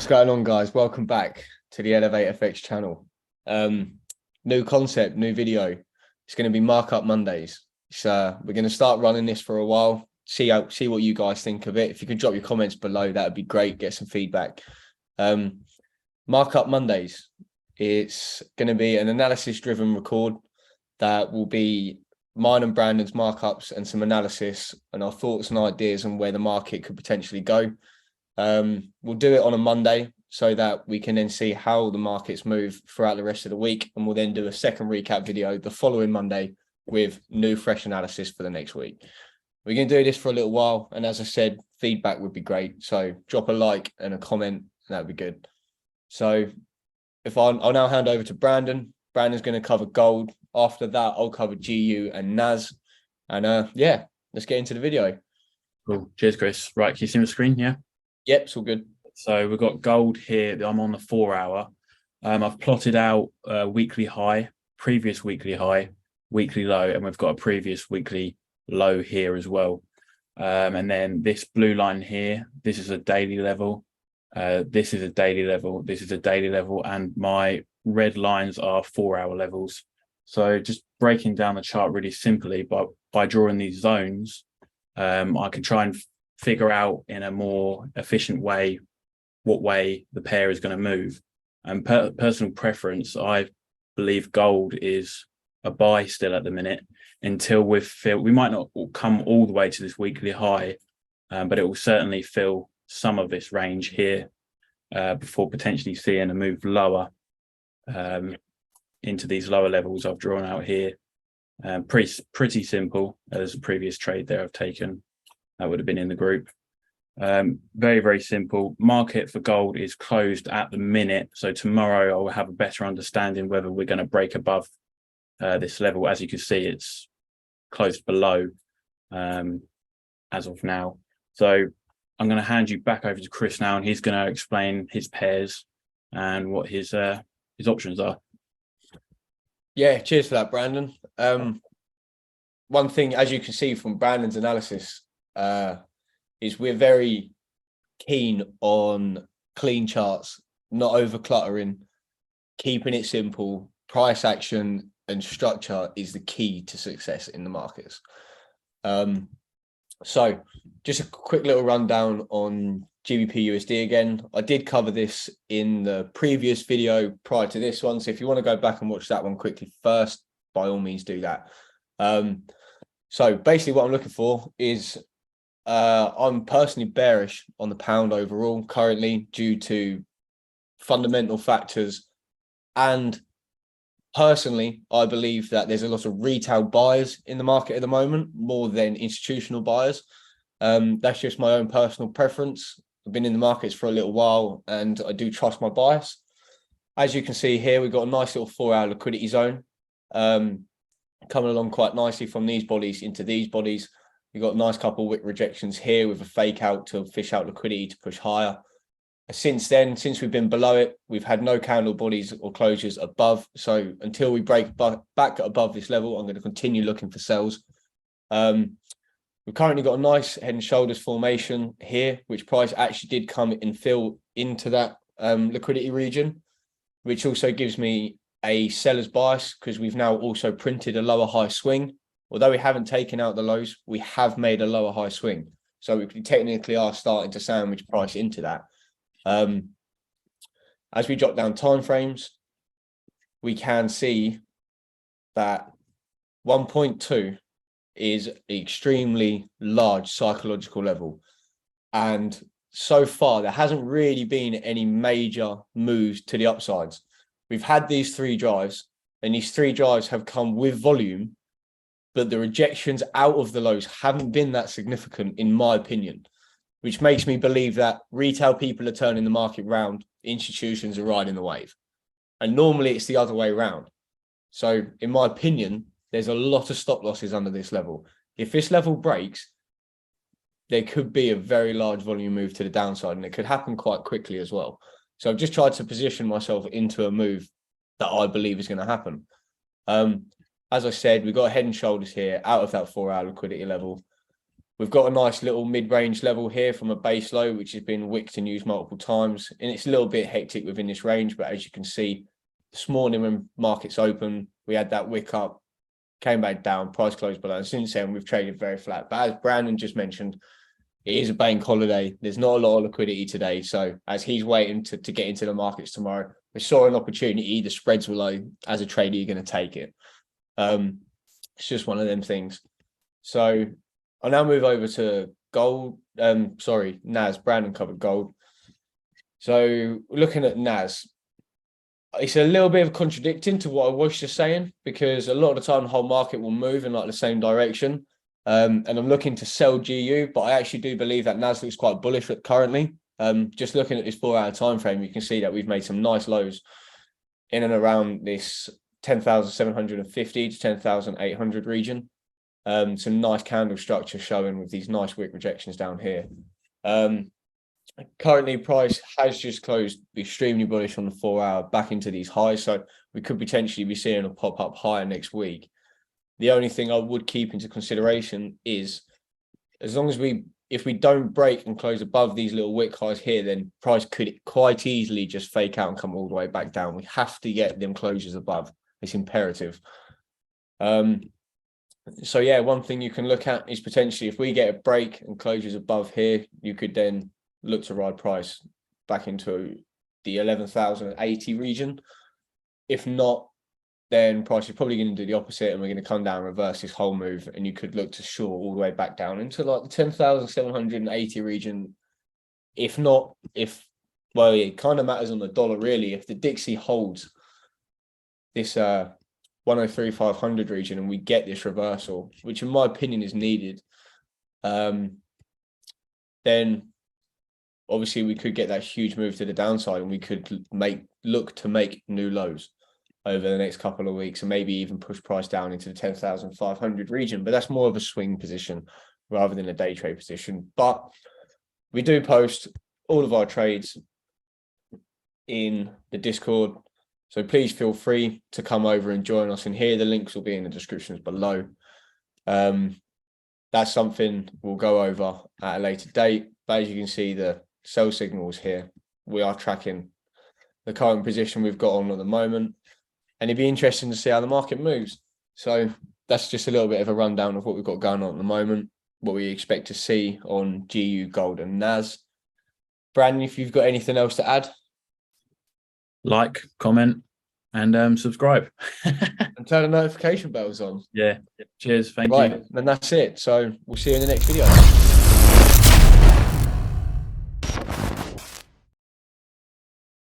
What's going on, guys? Welcome back to the Elevate FX channel. New concept, new video. It's going to be Markup Mondays. So we're going to start running this for a while. See what you guys think of it. If you could drop your comments below, that would be great. Get some feedback. Markup Mondays. It's going to be an analysis-driven record that will be mine and Brandon's markups and some analysis and our thoughts and ideas on where the market could potentially go. We'll do it on a Monday so that we can then see how the markets move throughout the rest of the week, and we'll then do a second recap video the following Monday with new fresh analysis for the next week. We're going to do this for a little while, and as I said, feedback would be great, so drop a like and a comment, that would be good. So I'll now hand over to Brandon. Brandon's going to cover gold. After that, I'll cover GU and NAS, and yeah, let's get into the video. Cool. Cheers, Chris. Right, can you see my screen? Yeah. Yep, it's all good. So we've got gold here. I'm on the 4 hour. I've plotted out weekly high, previous weekly high, weekly low, and we've got a previous weekly low here as well. And then this blue line here, this is a daily level. This is a daily level. This is a daily level. And my red lines are 4 hour levels. So just breaking down the chart really simply, but by drawing these zones, I can try and figure out in a more efficient way what way the pair is going to move. And personal preference, I believe gold is a buy still at the minute until we might not come all the way to this weekly high, but it will certainly fill some of this range here before potentially seeing a move lower into these lower levels I've drawn out here. Pretty simple as a previous trade there I've taken. That would have been in the group. Very, very simple. Market for gold is closed at the minute. So tomorrow I will have a better understanding whether we're going to break above this level. As you can see, it's closed below as of now. So I'm going to hand you back over to Chris now, and he's going to explain his pairs and what his options are. Yeah, cheers for that, Brandon. One thing, as you can see from Brandon's analysis, is we're very keen on clean charts, not over cluttering, keeping it simple. Price action and structure is the key to success in the markets. So just a quick little rundown on GBP USD again. I did cover this in the previous video prior to this one, so if you want to go back and watch that one quickly first, by all means do that. So basically what I'm looking for is I'm personally bearish on the pound overall currently due to fundamental factors, and personally I believe that there's a lot of retail buyers in the market at the moment more than institutional buyers. That's just my own personal preference. I've been in the markets for a little while and I do trust my bias. As you can see here, we've got a nice little 4 hour liquidity zone coming along quite nicely from these bodies into these bodies. We've got a nice couple of wick rejections here with a fake out to fish out liquidity to push higher. Since then, since we've been below it, we've had no candle bodies or closures above. So until we break back above this level, I'm going to continue looking for sells. We've currently got a nice head and shoulders formation here, which price actually did come and fill into that liquidity region, which also gives me a seller's bias because we've now also printed a lower high swing. Although we haven't taken out the lows, we have made a lower high swing. So we technically are starting to sandwich price into that. As we drop down timeframes, we can see that 1.2 is an extremely large psychological level. And so far, there hasn't really been any major moves to the upsides. We've had these 3 drives, and these 3 drives have come with volume, but the rejections out of the lows haven't been that significant, in my opinion, which makes me believe that retail people are turning the market round, institutions are riding the wave. And normally it's the other way around. So in my opinion, there's a lot of stop losses under this level. If this level breaks, there could be a very large volume move to the downside, and it could happen quite quickly as well. So I've just tried to position myself into a move that I believe is going to happen. As I said, we've got head and shoulders here out of that 4 hour liquidity level. We've got a nice little mid-range level here from a base low, which has been wicked and used multiple times. And it's a little bit hectic within this range, but as you can see, this morning when markets open, we had that wick up, came back down, price closed below. Since then, we've traded very flat. But as Brandon just mentioned, it is a bank holiday. There's not a lot of liquidity today. So as he's waiting to get into the markets tomorrow, we saw an opportunity. The spreads were low. As a trader, you're going to take it. It's just one of them things. So I'll now move over to gold. NAS. Brandon covered gold. So looking at NAS, it's a little bit of contradicting to what I was just saying, because a lot of the time the whole market will move in like the same direction. And I'm looking to sell GU, but I actually do believe that NAS looks quite bullish currently. Just looking at this 4-hour time frame, you can see that we've made some nice lows in and around this 10,750 to 10,800 region. Some nice candle structure showing with these nice wick rejections down here. Currently, price has just closed extremely bullish on the 4-hour back into these highs, so we could potentially be seeing a pop up higher next week. The only thing I would keep into consideration is, as long as if we don't break and close above these little wick highs here, then price could quite easily just fake out and come all the way back down. We have to get them closures above. It's imperative. So yeah, one thing you can look at is potentially if we get a break and closures above here, you could then look to ride price back into the 11,080 region. If not, then price is probably going to do the opposite, and we're going to come down and reverse this whole move, and you could look to short all the way back down into like the 10,780 region. If not, well, it kind of matters on the dollar really. If the Dixie holds this 103,500 region and we get this reversal, which in my opinion is needed, then obviously we could get that huge move to the downside, and we could look to make new lows over the next couple of weeks, and maybe even push price down into the 10,500 region. But that's more of a swing position rather than a day trade position. But we do post all of our trades in the Discord, so please feel free to come over and join us in here. The links will be in the descriptions below. That's something we'll go over at a later date. But as you can see, the sell signals here, we are tracking the current position we've got on at the moment. And it'd be interesting to see how the market moves. So that's just a little bit of a rundown of what we've got going on at the moment, what we expect to see on GU, gold and NAS. Brandon, if you've got anything else to add? Like, comment, and subscribe. And turn the notification bells on. Yeah. Cheers. Thank you. Right, then that's it. So we'll see you in the next video.